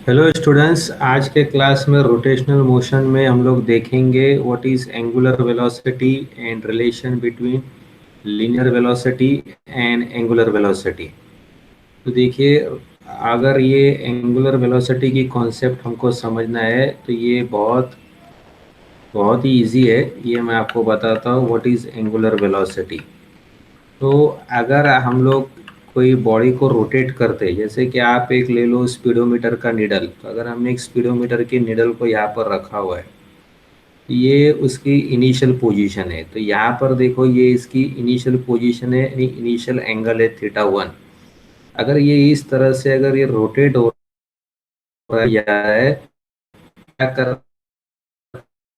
Hello students, आज के class में रोटेशनल मोशन में हम लोग देखेंगे what is angular velocity and relation between linear velocity and angular velocity. तो देखिए, अगर ये एंगुलर वेलोसिटी की कॉन्सेप्ट हमको समझना है तो ये बहुत बहुत ही इजी है। ये मैं आपको बताता हूँ व्हाट इज एंगुलर वेलोसिटी। तो अगर हम लोग कोई बॉडी को रोटेट करते हैं, जैसे कि आप एक ले लो स्पीडोमीटर का निडल। तो अगर हमने एक स्पीडोमीटर के निडल को यहाँ पर रखा हुआ है, ये उसकी इनिशियल पोजीशन है। तो यहाँ पर देखो, ये इसकी इनिशियल पोजीशन है, यानी इनिशियल एंगल है थीटा 1। अगर ये इस तरह से अगर ये रोटेट हो रहा है, क्या कर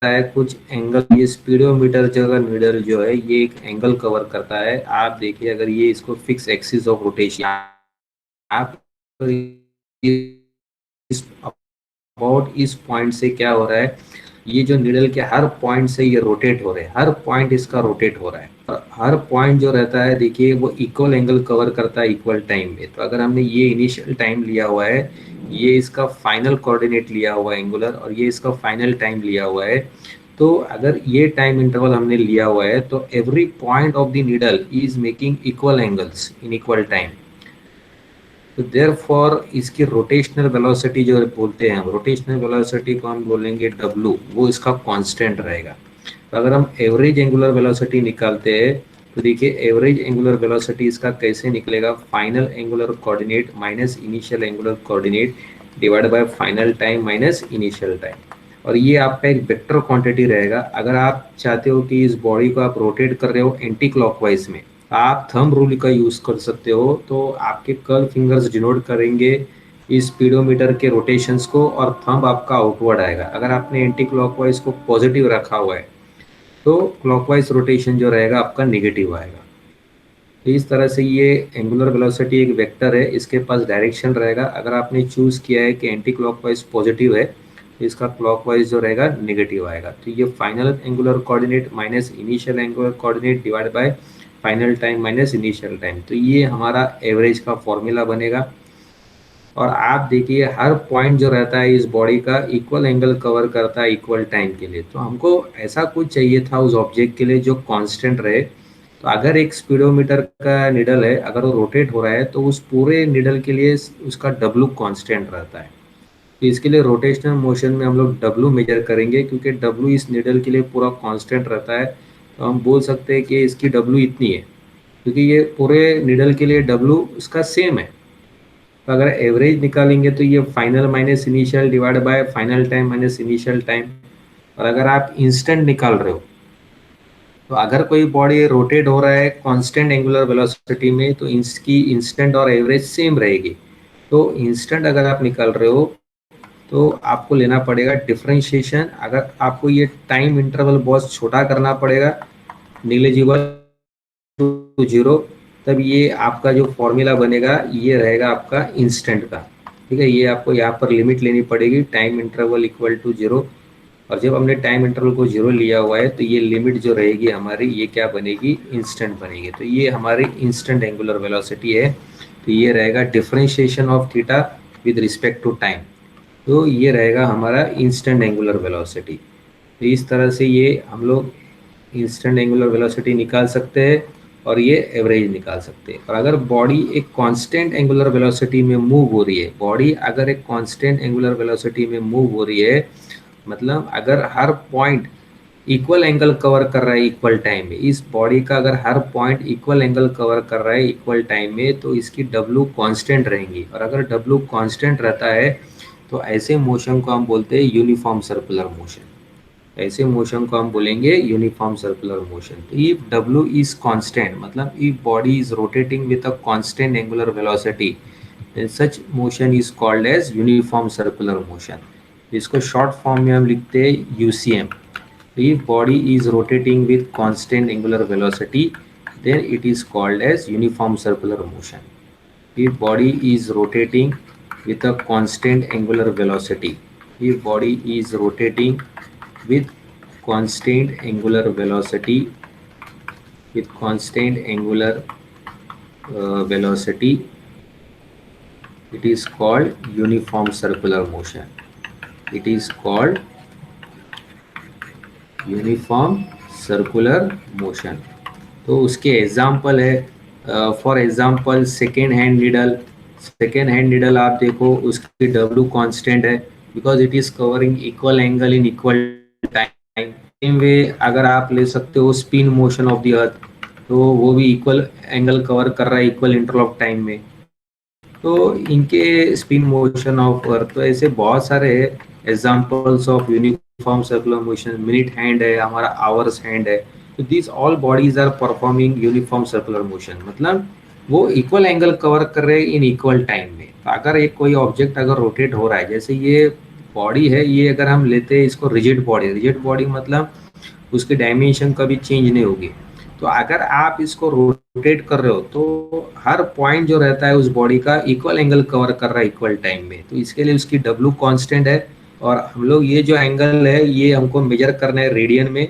है कुछ एंगल, ये स्पीडोमीटर जगह निडल जो है ये एक एंगल कवर करता है। आप देखिए, अगर ये इसको फिक्स एक्सिस ऑफ रोटेशन, आप इस अबाउट इस पॉइंट से क्या हो रहा है, ये जो निडल के हर पॉइंट से ये रोटेट हो रहे हैं, हर पॉइंट इसका रोटेट हो रहा है। और हर पॉइंट जो रहता है, देखिए वो इक्वल एंगल कवर करता है इक्वल टाइम में। तो अगर हमने ये इनिशियल टाइम लिया हुआ है, ये इसका फाइनल कोऑर्डिनेट लिया हुआ है एंगुलर, और ये इसका फाइनल टाइम लिया हुआ है। तो अगर ये टाइम इंटरवल हमने लिया हुआ है, तो every point of the needle is making equal angles in equal time. तो देयर फॉर इसकी रोटेशनल वेलोसिटी जो बोलते हैं हम, रोटेशनल वेलोसिटी को हम बोलेंगे डब्लू, वो इसका कांस्टेंट रहेगा। तो अगर हम एवरेज एंगुलर वेलोसिटी निकालते हैं, तो देखिए एवरेज एंगुलर वेलोसिटी इसका कैसे निकलेगा, final angular coordinate minus initial angular coordinate divide by final time minus initial time. और ये आपका एक वेक्टर क्वांटिटी रहेगा। अगर आप चाहते हो कि इस बॉडी को आप रोटेट कर रहे हो एंटी क्लॉकवाइज में, आप थंब रूल का यूज कर सकते हो। तो आपके कर्ल फिंगर्स डिनोट करेंगे इस स्पीडोमीटर के रोटेशंस को, और थंब आपका आउटवर्ड आएगा। अगर आपने एंटी क्लॉकवाइज को पॉजिटिव रखा हुआ है, तो क्लॉकवाइज रोटेशन जो रहेगा आपका नेगेटिव आएगा। तो इस तरह से ये एंगुलर वेलोसिटी एक वेक्टर है, इसके पास डायरेक्शन रहेगा। अगर आपने चूज किया है कि एंटी क्लॉकवाइज पॉजिटिव है, तो इसका क्लॉकवाइज जो रहेगा नेगेटिव आएगा। तो ये final angular coordinate minus initial angular coordinate divide by final time minus initial time. तो ये हमारा एवरेज का फॉर्मूला बनेगा। और आप देखिए, हर पॉइंट जो रहता है इस बॉडी का इक्वल एंगल कवर करता है इक्वल टाइम के लिए। तो हमको ऐसा कुछ चाहिए था उस ऑब्जेक्ट के लिए जो कांस्टेंट रहे। तो अगर एक स्पीडोमीटर का निडल है, अगर वो रोटेट हो रहा है, तो उस पूरे निडल के लिए उसका डब्लू कांस्टेंट रहता है। तो इसके लिए रोटेशनल मोशन में हम लोग डब्लू मेजर करेंगे, क्योंकि डब्लू इस निडल के लिए पूरा कांस्टेंट रहता है। तो हम बोल सकते हैं कि इसकी डब्लू इतनी है, क्योंकि ये पूरे निडल के लिए डब्लू उसका सेम है। तो अगर एवरेज निकालेंगे, तो ये final minus initial divide by final time minus initial time. और अगर आप इंस्टेंट निकाल रहे हो, तो अगर कोई बॉडी रोटेट हो रहा है कांस्टेंट एंगुलर वेलोसिटी में, तो इसकी इंस्टेंट और एवरेज सेम रहेगी। तो इंस्टेंट अगर आप निकाल रहे हो, तो आपको लेना पड़ेगा डिफरेंशिएशन। अगर आपको ये टाइम इंटरवल बहुत छोटा करना पड़ेगा, निग्लिजिबल टू जीरो, तब ये आपका जो फॉर्मूला बनेगा ये रहेगा आपका इंस्टेंट का। ठीक है, ये आपको यहाँ पर लिमिट लेनी पड़ेगी, time interval equal to zero. और जब हमने टाइम इंटरवल को जीरो लिया हुआ है, तो ये लिमिट जो रहेगी हमारी, ये क्या बनेगी, इंस्टेंट बनेगी। तो ये हमारी इंस्टेंट एंगुलर वेलोसिटी है। तो ये रहेगा differentiation of theta with respect to time. तो ये रहेगा हमारा इंस्टेंट एंगुलर वेलोसिटी। तो इस तरह से ये हम लोग इंस्टेंट एंगुलर वेलोसिटी निकाल सकते हैं, और ये एवरेज निकाल सकते हैं। और अगर बॉडी एक कांस्टेंट एंगुलर वेलोसिटी में मूव हो रही है, बॉडी अगर एक कांस्टेंट एंगुलर वेलोसिटी में मूव हो रही है, मतलब अगर हर पॉइंट इक्वल एंगल कवर कर रहा है इक्वल टाइम में, इस बॉडी का अगर हर पॉइंट इक्वल एंगल कवर कर रहा है इक्वल टाइम में, तो इसकी डब्लू कांस्टेंट रहेंगी। और अगर डब्लू कांस्टेंट रहता है, तो ऐसे मोशन को हम बोलते हैं यूनिफॉर्म सर्कुलर मोशन। ऐसे मोशन को हम बोलेंगे यूनिफॉर्म सर्कुलर मोशन। तो इफ डब्ल्यू इज कांस्टेंट, मतलब if body is rotating with a constant angular velocity, then such motion is called as uniform circular motion। इसको शॉर्ट फॉर्म में हम लिखते हैं UCM. if body is rotating with constant angular velocity, then it is called as uniform circular motion। if body is rotating with a constant angular velocity, if body is rotating with constant angular velocity, with constant angular velocity, It is called uniform circular motion. It is called uniform circular motion. तो उसके example है, for example second hand needle. Second hand needle आप देखो, उसकी W constant है because it is covering equal angle in equal time. Same way अगर आप ले सकते हो स्पिन मोशन ऑफ द अर्थ, तो वो भी इक्वल एंगल कवर कर रहा है इक्वल इंटरवल ऑफ टाइम में. तो इनके स्पिन मोशन ऑफ अर्थ, तो ऐसे बहुत सारे examples of uniform circular motion. Minute hand है हमारा, आवर्स हैंड है. तो this all bodies are performing uniform circular motion. मतलब वो इक्वल एंगल कवर कर रहे हैं इन इक्वल टाइम में. तो अगर एक कोई ऑब्जेक्ट अगर रोटेट हो रहा है, जैसे ये बॉडी है, ये अगर हम लेते हैं इसको रिजिड बॉडी. रिजिड बॉडी मतलब उसकी डायमेंशन कभी चेंज नहीं होगी. तो अगर आप इसको रोटेट कर रहे हो तो हर पॉइंट जो रहता है उस बॉडी का इक्वल एंगल कवर कर रहा है इक्वल टाइम में. तो इसके लिए उसकी डब्ल्यू कांस्टेंट है. और हम लोग ये जो एंगल है ये हमको मेजर करना है रेडियन में.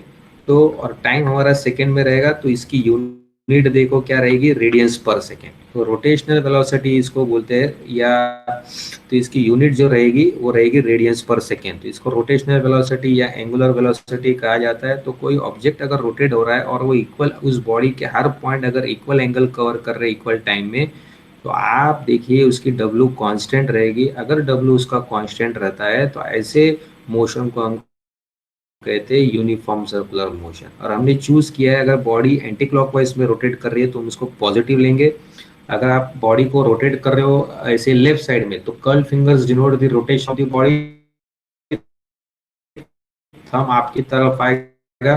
तो और टाइम हमारा सेकेंड में रहेगा, तो इसकी यूनिट देखो क्या रहेगी, रेडियंस पर सेकेंड. तो रोटेशनल वेलोसिटी इसको बोलते हैं, या तो इसकी यूनिट जो रहेगी वो रहेगी रेडियंस पर सेकेंड. तो इसको रोटेशनल वेलोसिटी या एंगुलर वेलोसिटी कहा जाता है. तो कोई ऑब्जेक्ट अगर रोटेट हो रहा है और वो इक्वल उस बॉडी के हर पॉइंट अगर इक्वल एंगल कवर कर रहे हैं इक्वल टाइम में, तो आप देखिए उसकी डब्ल्यू कांस्टेंट रहेगी. अगर डब्ल्यू उसका कांस्टेंट रहता है तो ऐसे मोशन को हम कहते हैं यूनिफॉर्म सर्कुलर मोशन. और हमने चूज किया है अगर बॉडी एंटी क्लॉकवाइज में रोटेट कर रही है तो हम उसको पॉजिटिव लेंगे. अगर आप बॉडी को रोटेट कर रहे हो ऐसे लेफ्ट साइड में, तो curl fingers denote the rotation of the body. Thumb आपकी तरफ आएगा,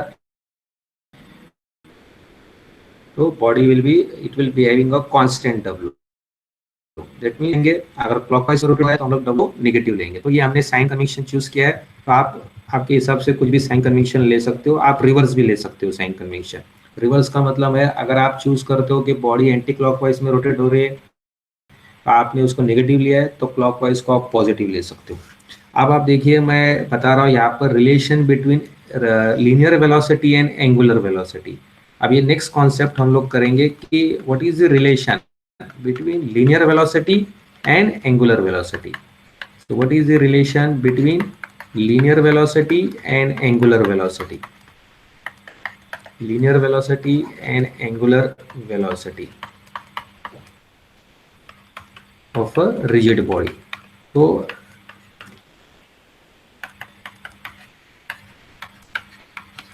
तो body will be, it will be having a constant W. That mean लेंगे अगर क्लॉकवाइज रोटेट है तो हम लोग डब्ल्यू नेगेटिव लेंगे. तो ये हमने साइन कन्वेंशन चूज किया है. तो आप आपके हिसाब से कुछ भी साइन कन्वेंशन ले सकते हो. आप रिवर्स भी ले सकते हो साइन कन्वेंशन. रिवर्स का मतलब है अगर आप चूज करते हो कि बॉडी एंटी क्लॉकवाइज में रोटेट हो रही है, आपने उसको नेगेटिव लिया है, तो क्लॉकवाइज को आप पॉजिटिव ले सकते हो. अब आप देखिए मैं बता रहा हूँ यहाँ पर relation between linear velocity and angular velocity. अब ये नेक्स्ट कॉन्सेप्ट हम लोग करेंगे कि what is the relation between linear velocity and angular velocity. So what is the relation between linear velocity and angular velocity? Linear velocity and angular velocity of a rigid body.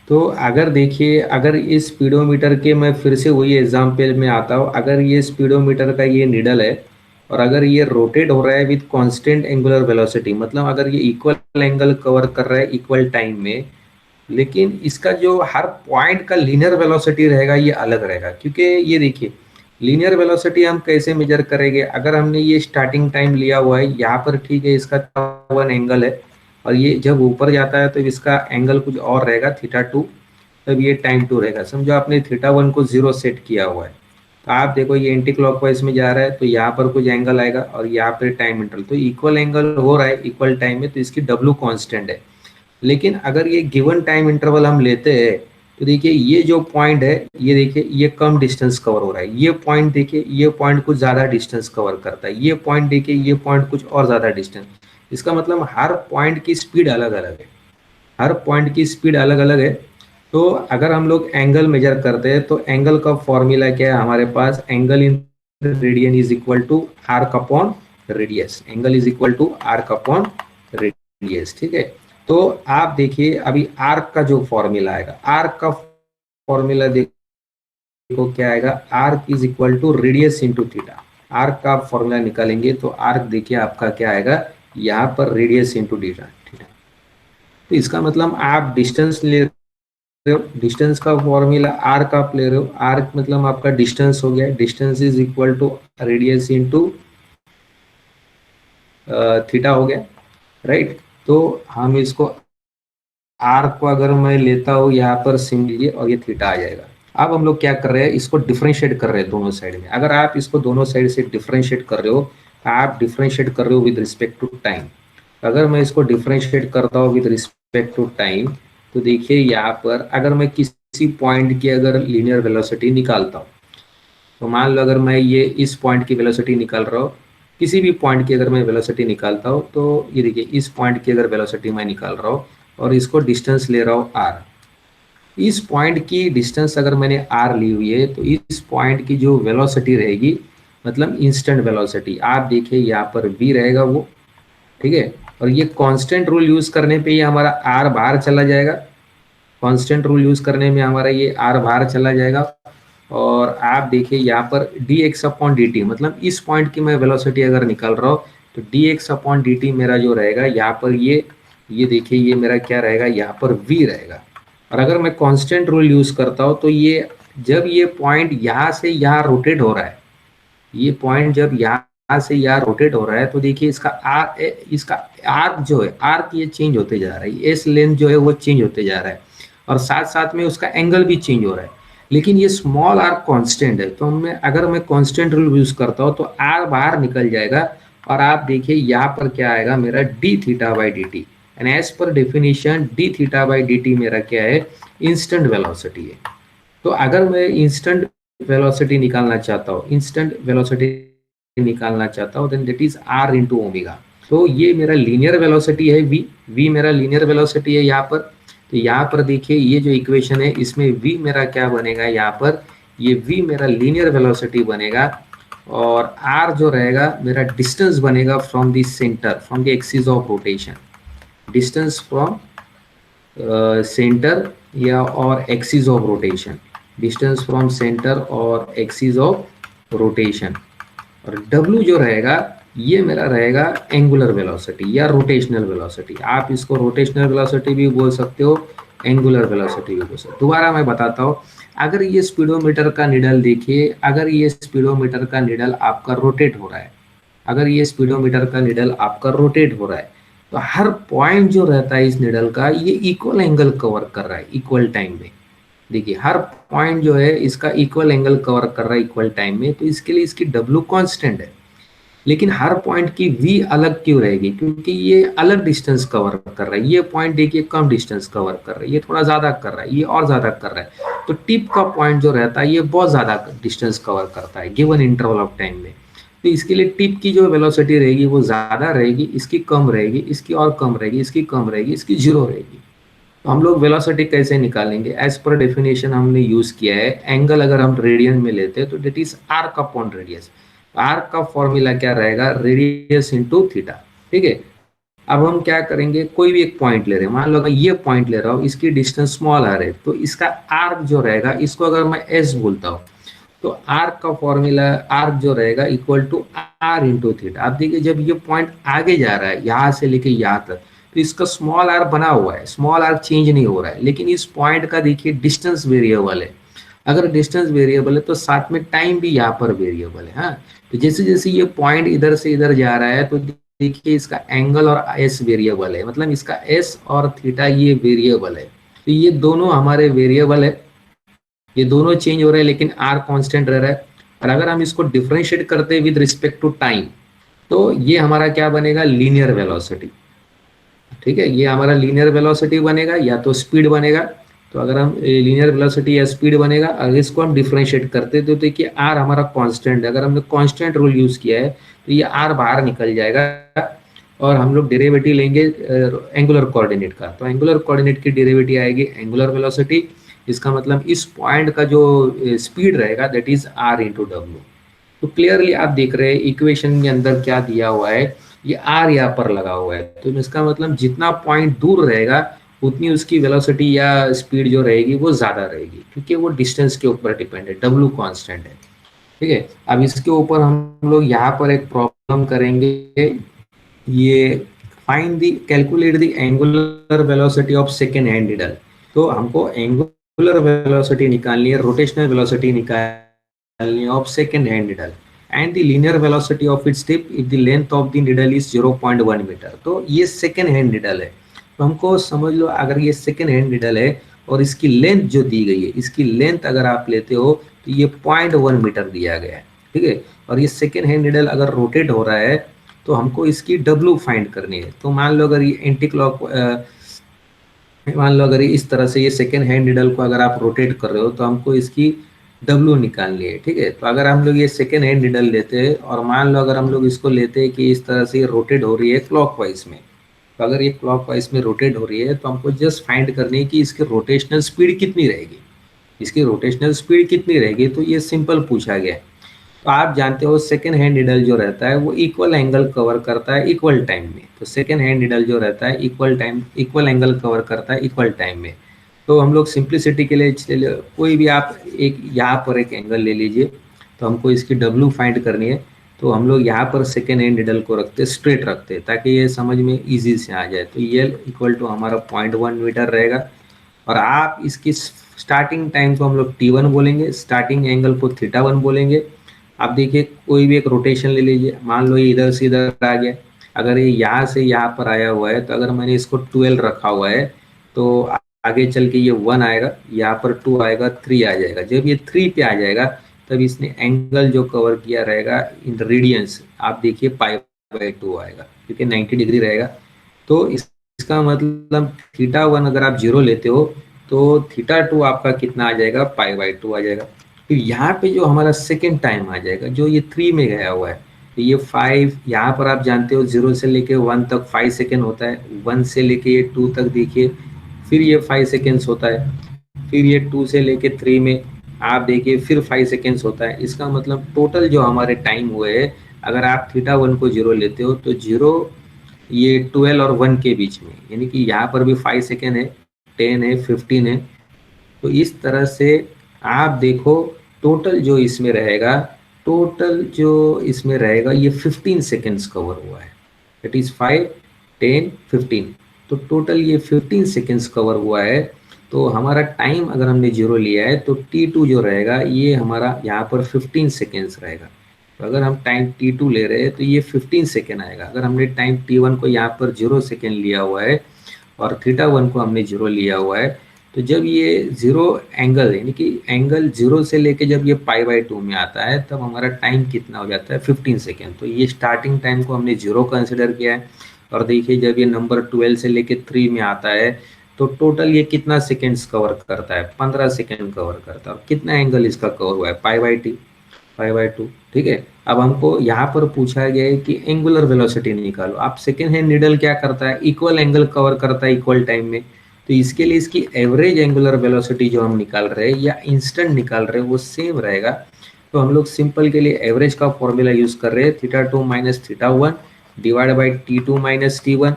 तो अगर देखिए, अगर इस speedometer के, मैं फिर से वही एग्जाम्पल में आता हूँ, अगर ये स्पीडोमीटर का ये निडल है और अगर ये रोटेट हो रहा है विथ कांस्टेंट एंगुलर वेलोसिटी, मतलब अगर ये इक्वल एंगल कवर कर रहा है इक्वल टाइम में, लेकिन इसका जो हर पॉइंट का लीनियर वेलोसिटी रहेगा ये अलग रहेगा. क्योंकि ये देखिए लीनियर वेलोसिटी हम कैसे मेजर करेंगे, अगर हमने ये स्टार्टिंग टाइम लिया हुआ है यहाँ पर, ठीक है, इसका वन एंगल है और ये जब ऊपर जाता है तो इसका एंगल कुछ और रहेगा थीटा 2, तब ये टाइम 2 रहेगा. समझो आपने थीटा 1 को 0 सेट किया हुआ है, तो आप देखो ये एंटी क्लॉकवाइज में जा रहा है तो यहाँ पर कुछ एंगल आएगा और यहाँ पर टाइम इंटरवल, तो इक्वल एंगल हो रहा है इक्वल टाइम में, तो इसकी डब्ल्यू कांस्टेंट है. लेकिन अगर ये गिवन टाइम इंटरवल हम लेते हैं तो देखिए ये जो पॉइंट है, ये देखिए ये कम डिस्टेंस कवर हो रहा है. ये पॉइंट देखिए, ये पॉइंट कुछ ज़्यादा डिस्टेंस कवर करता है. ये पॉइंट देखिए, ये पॉइंट कुछ और ज़्यादा डिस्टेंस. इसका मतलब हर पॉइंट की स्पीड अलग अलग है. हर पॉइंट की स्पीड अलग अलग है. तो अगर हम लोग एंगल मेजर करते हैं तो एंगल का फॉर्मूला क्या है हमारे पास, angle in radian is equal to arc upon radius. Angle is equal to arc upon radius. ठीक है. तो आप देखिए अभी आर्क का जो फॉर्मूला आएगा, आर्क का फॉर्मूला देखो क्या आएगा, arc is equal to radius into theta. Arc का फॉर्मूला निकालेंगे तो आर्क देखिए आपका क्या आएगा, यहाँ पर रेडियस इंटू थीटा. तो इसका मतलब आप डिस्टेंस ले रहे हो, डिस्टेंस का फॉर्मूला आर्क आप ले रहे हो, आर्क मतलब आपका डिस्टेंस हो गया, distance is equal to radius into theta हो गया, राइट. तो हम इसको आर्क को अगर मैं लेता हूँ यहाँ पर सिम लीजिए और ये थीटा आ जाएगा. अब हम लोग क्या कर रहे हैं, इसको डिफरेंशिएट कर रहे हैं दोनों साइड में. अगर आप इसको दोनों साइड से डिफरेंशिएट कर रहे हो, आप डिफरेंशिएट कर रहे हो विद रिस्पेक्ट टू टाइम. अगर मैं इसको डिफरेंशिएट करता हूँ विद रिस्पेक्ट टू टाइम, तो देखिए यहाँ पर अगर मैं किसी पॉइंट की अगर लीनियर वेलोसिटी निकालता हूँ, तो मान लो अगर मैं ये इस पॉइंट की वेलोसिटी निकाल रहा हूँ, किसी भी पॉइंट की अगर मैं वेलोसिटी निकालता हूँ तो ये देखिए इस पॉइंट की अगर वेलोसिटी मैं निकाल रहा हूँ और इसको डिस्टेंस ले रहा हूँ आर, इस पॉइंट की डिस्टेंस अगर मैंने आर ली हुई है तो इस पॉइंट की जो वेलोसिटी रहेगी मतलब इंस्टेंट वेलोसिटी, आप देखिए यहाँ पर वी रहेगा वो, ठीक है। और ये कांस्टेंट रूल यूज करने पे ये हमारा आर बाहर चला जाएगा, कांस्टेंट रूल यूज करने में हमारा ये आर बाहर चला जाएगा। और आप देखिए यहाँ पर D x upon D T, मतलब इस पॉइंट की मैं वेलोसिटी अगर निकाल रहा हूँ तो D x upon D t मेरा जो रहेगा यहाँ पर ये देखिए ये मेरा क्या रहेगा, यहाँ पर वी रहेगा। और अगर मैं कांस्टेंट रूल यूज करता हूँ तो ये जब ये पॉइंट यहाँ से यहाँ रोटेट हो रहा है, ये पॉइंट जब यहाँ से यहाँ रोटेट हो रहा है तो देखिए इसका आर्क जो है, आर्क ये चेंज होते जा रहा है, एस लेंथ जो है वो चेंज होते जा रहा है और साथ साथ में उसका एंगल भी चेंज हो रहा है। लेकिन ये स्मॉल आर कांस्टेंट है, तो मैं अगर मैं कांस्टेंट रूल यूज करता हूँ तो आर बाहर निकल जाएगा और आप देखिए यहाँ पर क्या आएगा मेरा d theta by d t. And as per definition d theta by d t मेरा क्या है, इंस्टेंट वेलोसिटी है। तो अगर मैं इंस्टेंट वेलोसिटी निकालना चाहता हूँ, इंस्टेंट वेलोसिटी निकालना चाहता हूँ then that is r into omega. तो ये मेरा लीनियर वेलोसिटी है वी, वी मेरा लीनियर वेलोसिटी है यहाँ पर। तो यहाँ पर देखिए ये जो इक्वेशन है इसमें v मेरा क्या बनेगा, यहाँ पर ये v मेरा लीनियर वेलोसिटी बनेगा और r जो रहेगा मेरा डिस्टेंस बनेगा from the centre, from the axis of rotation, distance from centre या और axis of rotation, distance from centre और एक्सिस ऑफ रोटेशन। और W जो रहेगा ये मेरा रहेगा एंगुलर वेलोसिटी या रोटेशनल वेलोसिटी, आप इसको रोटेशनल वेलोसिटी भी बोल सकते हो, एंगुलर वेलोसिटी भी बोल सकते हो। दोबारा मैं बताता हूँ, अगर ये स्पीडोमीटर का निडल देखिए, अगर ये स्पीडोमीटर का निडल आपका रोटेट हो रहा है, अगर ये स्पीडोमीटर का निडल आपका रोटेट हो रहा है तो हर पॉइंट जो रहता है इस निडल का ये इक्वल एंगल कवर कर रहा है इक्वल टाइम में। देखिए हर पॉइंट जो है इसका इक्वल एंगल कवर कर रहा है इक्वल टाइम में, तो इसके लिए इसकी W कांस्टेंट है। लेकिन हर पॉइंट की V अलग क्यों रहेगी, क्योंकि ये अलग डिस्टेंस कवर कर रहा है, ये पॉइंट देखिए कम डिस्टेंस कवर कर रहा है, ये थोड़ा ज्यादा कर रहा है, ये और ज्यादा कर रहा है। तो टिप का पॉइंट जो रहता है ये बहुत ज्यादा डिस्टेंस कवर करता है गिवन इंटरवल ऑफ टाइम में। तो इसके लिए टिप की जो वेलोसिटी रहेगी वो ज्यादा रहेगी, इसकी कम रहेगी, इसकी और कम रहेगी, इसकी कम रहेगी, इसकी जीरो रहेगी। तो हम लोग वेलोसिटी कैसे निकालेंगे, एज पर डेफिनेशन हमने यूज किया है, एंगल अगर हम रेडियन में लेते हैं तो that is arc upon radius. Arc का फॉर्मूला क्या रहेगा, रेडियस इंटू थीटा, ठीक है। अब हम क्या करेंगे, कोई भी एक पॉइंट ले रहे हैं, मान लो मैं ये पॉइंट ले रहा हूँ, इसकी डिस्टेंस स्मॉल आ रही है तो इसका आर्क जो रहेगा इसको अगर मैं एस बोलता हूँ तो आर्क का फॉर्मूला, आर्क जो रहेगा equal to r into theta. आप देखिए जब ये पॉइंट आगे जा रहा है यहाँ से लेके यहाँ तक तो इसका स्मॉल आर बना हुआ है, स्मॉल आर चेंज नहीं हो रहा है, लेकिन इस पॉइंट का देखिए डिस्टेंस वेरिएबल है। अगर डिस्टेंस वेरिएबल है तो साथ में टाइम भी यहाँ पर वेरिएबल है। हाँ, तो जैसे जैसे ये पॉइंट इधर से इधर जा रहा है तो देखिए इसका एंगल और एस वेरिएबल है, मतलब इसका एस और थीटा ये वेरिएबल है। तो ये दोनों हमारे वेरिएबल है, ये दोनों चेंज हो रहे हैं लेकिन आर कांस्टेंट रह रहा है। और अगर हम इसको डिफरेंशिएट करते हैं विद रिस्पेक्ट टू टाइम तो ये हमारा क्या बनेगा, लीनियर वेलोसिटी, ठीक है। ये हमारा लीनियर वेलोसिटी बनेगा या तो स्पीड बनेगा। तो अगर हम लीनियर वेलोसिटी या स्पीड बनेगा, अगर इसको हम डिफरेंशिएट करते तो देखिए आर हमारा कांस्टेंट है, अगर हमने कांस्टेंट रूल यूज किया है तो ये आर बाहर निकल जाएगा और हम लोग डेरिवेटिव लेंगे एंगुलर कोऑर्डिनेट का। तो एंगुलर कोऑर्डिनेट की डेरिवेटिव आएगी एंगुलर वेलोसिटी, इसका मतलब इस पॉइंट का जो स्पीड रहेगा दैट इज आर इंटू डब्ल्यू। तो क्लियरली आप देख रहे हैं इक्वेशन के अंदर क्या दिया हुआ है, ये आर यहाँ पर लगा हुआ है। तो इसका मतलब जितना पॉइंट दूर रहेगा उतनी उसकी वेलोसिटी या स्पीड जो रहेगी वो ज्यादा रहेगी, क्योंकि वो डिस्टेंस के ऊपर डिपेंड है, डब्ल्यू कांस्टेंट है, ठीक है। अब इसके ऊपर हम लोग यहाँ पर एक प्रॉब्लम करेंगे, ये find the calculate the angular velocity of second hand needle. तो हमको एंगुलर वेलोसिटी निकालनी है, रोटेशनल वेलोसिटी निकालनी है of second hand needle and the linear velocity of its tip if the length of the needle is 0.1 metre. तो ये second hand needle है, तो हमको समझ लो अगर ये सेकेंड हैंड निडल है और इसकी लेंथ जो दी गई है, इसकी लेंथ अगर आप लेते हो तो ये 0.1 मीटर दिया गया है, ठीक है। और ये सेकेंड हैंड निडल अगर रोटेट हो रहा है तो हमको इसकी W फाइंड करनी है। तो मान लो अगर ये एंटी क्लॉक, मान लो अगर इस तरह से ये सेकेंड हैंड निडल को अगर आप रोटेट कर रहे हो तो हमको इसकी डब्लू निकालनी है, ठीक है। तो अगर हम लोग ये सेकेंड हैंड निडल लेते हैं और मान लो अगर हम लोग इसको लेते हैं कि इस तरह से रोटेट हो रही है क्लॉकवाइज में, तो अगर ये क्लॉकवाइज में रोटेट हो रही है तो हमको जस्ट फाइंड करनी है कि इसकी रोटेशनल स्पीड कितनी रहेगी। इसकी रोटेशनल स्पीड कितनी रहेगी, तो ये सिंपल पूछा गया है। तो आप जानते हो सेकेंड हैंड निडल जो रहता है वो इक्वल एंगल कवर करता है इक्वल टाइम में। तो सेकेंड हैंड निडल जो रहता है इक्वल एंगल कवर करता है इक्वल टाइम में। तो हम लोग सिंप्लिसिटी के लिए कोई भी आप एक यहाँ पर एक एंगल ले लीजिए। तो हमको इसकी डब्ल्यू फाइंड करनी है। तो हम लोग यहाँ पर सेकेंड हैंड निडल को रखते स्ट्रेट रखते ताकि ये समझ में इजी से आ जाए। तो ये इक्वल टू हमारा 0.1 मीटर रहेगा। और आप इसकी स्टार्टिंग टाइम को हम लोग T1 बोलेंगे, स्टार्टिंग एंगल को θ1 बोलेंगे। आप देखिए कोई भी एक रोटेशन ले लीजिए, मान लो ये इधर से इधर आ गया। अगर ये यहाँ से यहाँ पर आया हुआ है तो अगर मैंने इसको 12 रखा हुआ है तो आगे चल के ये 1 आएगा, यहाँ पर 2 आएगा, 3 आ जाएगा। जब ये 3 पे आ जाएगा तब इसने एंगल जो कवर किया रहेगा इन रेडियंस, आप देखिए π/2 आएगा क्योंकि 90 डिग्री रहेगा। तो इसका मतलब θ1 अगर आप 0 लेते हो तो θ2 आपका कितना आ जाएगा, π/2 आ जाएगा। तो यहाँ पे जो हमारा सेकेंड टाइम आ जाएगा जो ये 3 में गया हुआ है, तो ये 5, यहाँ पर आप जानते हो 0 से लेके 1 तक 5 सेकेंड होता है, 1 से लेके ये 2 तक देखिए फिर ये 5 सेकेंड्स होता है, फिर ये 2 से लेके 3 में आप देखिए फिर 5 सेकेंड्स होता है। इसका मतलब टोटल जो हमारे टाइम हुए हैं, अगर आप θ1 को 0 लेते हो तो 0 ये 12 और 1 के बीच में, यानी कि यहाँ पर भी 5 सेकेंड है, 10 है, 15 है। तो इस तरह से आप देखो टोटल जो इसमें रहेगा, टोटल जो इसमें रहेगा ये 15 सेकेंड्स कवर हुआ है। That is 5, 10, 15। तो टोटल ये 15 सेकेंड्स कवर हुआ है। तो हमारा टाइम अगर हमने 0 लिया है तो T2 जो रहेगा ये हमारा यहाँ पर 15 सेकेंड्स रहेगा। तो अगर हम टाइम T2 ले रहे हैं तो ये 15 सेकेंड आएगा। अगर हमने टाइम T1 को यहाँ पर 0 सेकेंड लिया हुआ है और θ1 को हमने 0 लिया हुआ है, तो जब ये 0 एंगल यानी कि एंगल 0 से लेके जब ये π/2 में आता है तब हमारा टाइम कितना हो जाता है, 15 सेकेंड। तो ये स्टार्टिंग टाइम को हमने 0 कंसिडर किया है। और देखिए जब ये नंबर 12 से लेके 3 में आता है तो टोटल ये कितना सेकेंड्स कवर करता है, 15 सेकेंड कवर करता है। और कितना एंगल इसका कवर हुआ है, π/2। ठीक है। अब हमको यहाँ पर पूछा गया है कि एंगुलर वेलोसिटी निकालो। आप सेकेंड हैंड निडल क्या करता है, इक्वल एंगल कवर करता है इक्वल टाइम में। तो इसके लिए इसकी एवरेज एंगुलर वेलोसिटी जो हम निकाल रहे हैं या इंस्टेंट निकाल रहे हैं वो सेम रहेगा। तो हम लोग सिंपल के लिए एवरेज का फॉर्मूला यूज कर रहे हैं, θ2 minus θ1 divide by T2 minus T1।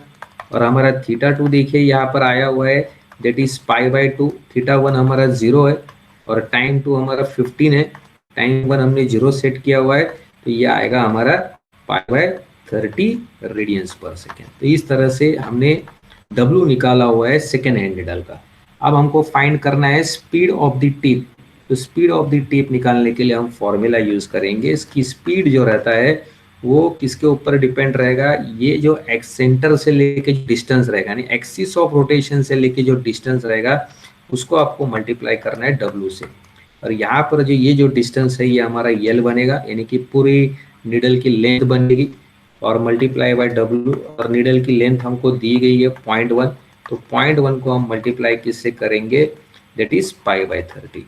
और हमारा θ2 देखिए यहाँ पर आया हुआ है, दैट इज π/2। θ1 हमारा 0 है और टाइम 2 हमारा 15 है, टाइम 1 हमने 0 सेट किया हुआ है। तो ये आएगा हमारा π/30 रेडियंस पर सेकेंड। तो इस तरह से हमने W निकाला हुआ है सेकेंड हैंड निडल का। अब हमको फाइंड करना है स्पीड ऑफ द टिप। तो स्पीड ऑफ द टिप निकालने के लिए हम फॉर्मूला यूज करेंगे। इसकी स्पीड जो रहता है वो किसके ऊपर डिपेंड रहेगा, ये जो एक्स सेंटर से लेके जो डिस्टेंस रहेगा यानी एक्सिस ऑफ रोटेशन से लेके जो डिस्टेंस रहेगा उसको आपको मल्टीप्लाई करना है W से। और यहाँ पर जो ये जो डिस्टेंस है ये हमारा L बनेगा, यानी कि पूरी निडल की लेंथ बनेगी और मल्टीप्लाई बाय W। और निडल की लेंथ हमको दी गई है 0.1, तो 0.1 को हम मल्टीप्लाई किससे करेंगे, दैट इज π/30।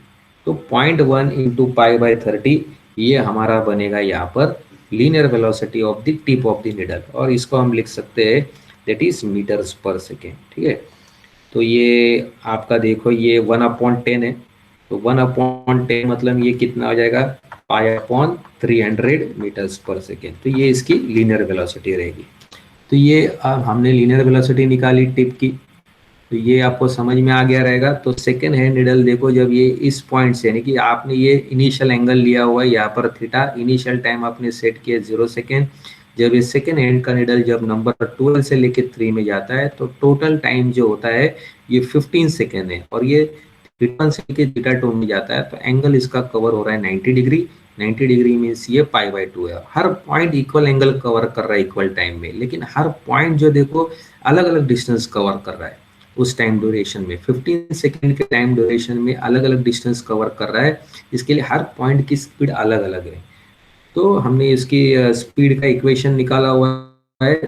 तो 0.1 इंटू π/30 ये हमारा बनेगा यहाँ पर linear velocity of the tip of the needle. और इसको हम लिख सकते हैं दैट इज मीटर्स पर सेकेंड। ठीक है। तो ये आपका देखो ये 1/10 है। तो 1/10 मतलब ये कितना हो जाएगा, π/300 मीटर्स पर सेकेंड। तो ये इसकी लीनियर वेलोसिटी रहेगी। तो ये अब हमने लीनियर वेलोसिटी निकाली टिप की, तो ये आपको समझ में आ गया रहेगा। तो सेकेंड हैंड निडल देखो जब ये इस पॉइंट से यानी कि आपने ये इनिशियल एंगल लिया हुआ है यहाँ पर थीटा, इनिशियल टाइम आपने सेट किया 0 सेकेंड। जब ये सेकेंड हैंड का निडल जब नंबर 12 से लेके 3 में जाता है तो टोटल टाइम जो होता है ये 15 सेकेंड है। और ये θ1 से लेके θ2 में जाता है तो एंगल इसका कवर हो रहा है 90 डिग्री। 90 डिग्री मीन्स ये π/2 है। हर पॉइंट इक्वल एंगल कवर कर रहा है इक्वल टाइम में, लेकिन हर पॉइंट जो देखो अलग अलग डिस्टेंस कवर कर रहा है उस टाइम ड्यूरेशन में। 15 सेकेंड के टाइम ड्यूरेशन में अलग अलग डिस्टेंस कवर कर रहा है। इसके लिए हर पॉइंट की स्पीड अलग अलग है। तो हमने इसकी स्पीड का इक्वेशन निकाला हुआ है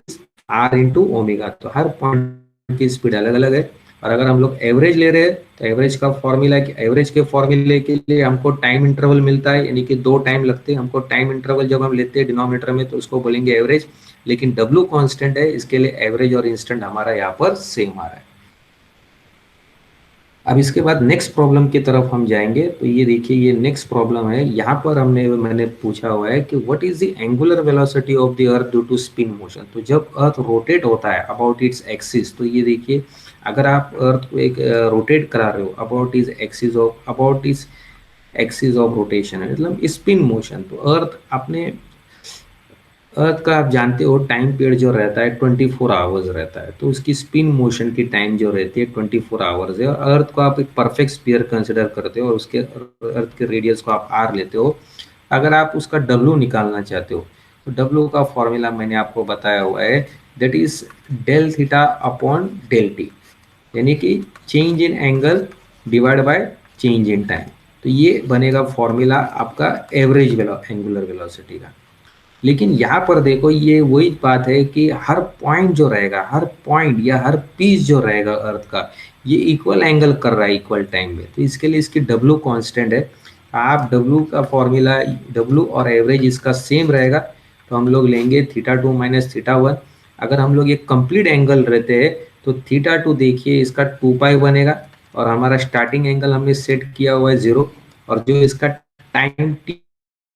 R इंटू ओमेगा। तो हर पॉइंट की स्पीड अलग अलग है। और अगर हम लोग एवरेज ले रहे हैं तो एवरेज का फॉर्मूला, एवरेज के फॉर्मूले के लिए हमको टाइम इंटरवल मिलता है, यानी कि 2 टाइम लगते हैं हमको टाइम इंटरवल जब हम लेते हैं डिनोमिनेटर में तो उसको बोलेंगे एवरेज, लेकिन डब्ल्यू कांस्टेंट है, इसके लिए एवरेज और इंस्टेंट हमारा यहाँ पर सेम आ रहा है। अब इसके बाद नेक्स्ट प्रॉब्लम की तरफ हम जाएंगे। तो ये देखिए, ये नेक्स्ट प्रॉब्लम है, यहाँ पर मैंने पूछा हुआ है कि what is the angular velocity of the earth due to spin motion. तो जब अर्थ रोटेट होता है अबाउट इट्स एक्सिस, तो ये देखिए अगर आप अर्थ को एक रोटेट करा रहे हो अबाउट इस एक्सिस ऑफ रोटेशन है, मतलब स्पिन मोशन, तो अर्थ का आप जानते हो टाइम पीरियड जो रहता है 24 आवर्स रहता है, तो उसकी स्पिन मोशन की टाइम जो रहती है 24 आवर्स है। और अर्थ को आप एक परफेक्ट स्फीयर कंसिडर करते हो और उसके अर्थ के रेडियस को आप आर लेते हो। अगर आप उसका डब्ल्यू निकालना चाहते हो तो डब्ल्यू का फॉर्मूला मैंने आपको बताया हुआ है, that is del theta upon del t, यानी कि change in angle divide by change in time. तो ये बनेगा फॉर्मूला आपका एवरेज एंगुलर वेलोसिटी का। लेकिन यहाँ पर देखो, ये वही बात है कि हर पॉइंट जो रहेगा, हर पॉइंट या हर पीस जो रहेगा अर्थ का, ये इक्वल एंगल कर रहा है इक्वल टाइम में, तो इसके लिए इसकी डब्ल्यू कांस्टेंट है। आप डब्ल्यू का फॉर्मूला, डब्ल्यू और एवरेज इसका सेम रहेगा, तो हम लोग लेंगे थीटा 2 माइनस थीटा 1। अगर हम लोग एक कंप्लीट एंगल रहते हैं तो थीटा 2 देखिए इसका 2 पाई बनेगा, और हमारा स्टार्टिंग एंगल हमने सेट किया हुआ है 0, और जो इसका टाइम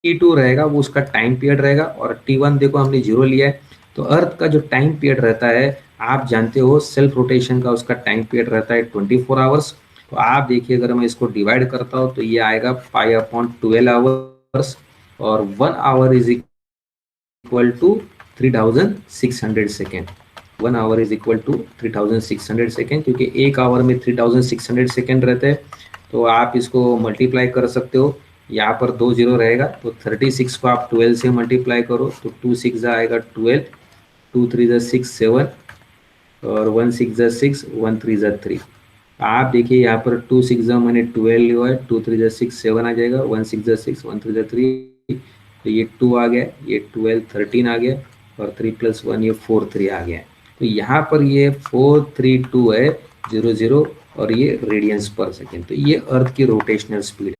T2 रहेगा वो उसका टाइम पीरियड रहेगा, और T1 देखो हमने 0 लिया है। तो अर्थ का जो टाइम पीरियड रहता है, आप जानते हो सेल्फ रोटेशन का उसका टाइम पीरियड रहता है 24 आवर्स। तो आप देखिए अगर मैं इसको डिवाइड करता हूँ तो ये आएगा पाई/12 आवर्स, और 1 hour is equal to 3600 second. 1 hour is equal to 3600 second, क्योंकि 1 आवर में 3600 सेकेंड रहते हैं। तो आप इसको मल्टीप्लाई कर सकते हो, यहाँ पर 2 जीरो रहेगा तो 36 को आप 12 से मल्टीप्लाई करो तो 2 6 आएगा 12, 2 3 6 7, और 1 6 6, 1 3 3। आप देखिए यहाँ पर 2 6 मैंने 12 लिया है, 2 3 6 7 आ जाएगा, 1 6 6, 1 3 3, तो ये 2 आ गया, ये 12 13 आ गया, और 3 + 1 ये 4 3 आ गया। तो यहाँ पर ये 432 है 00, और ये रेडियंस पर सेकेंड। तो ये अर्थ की रोटेशनल स्पीड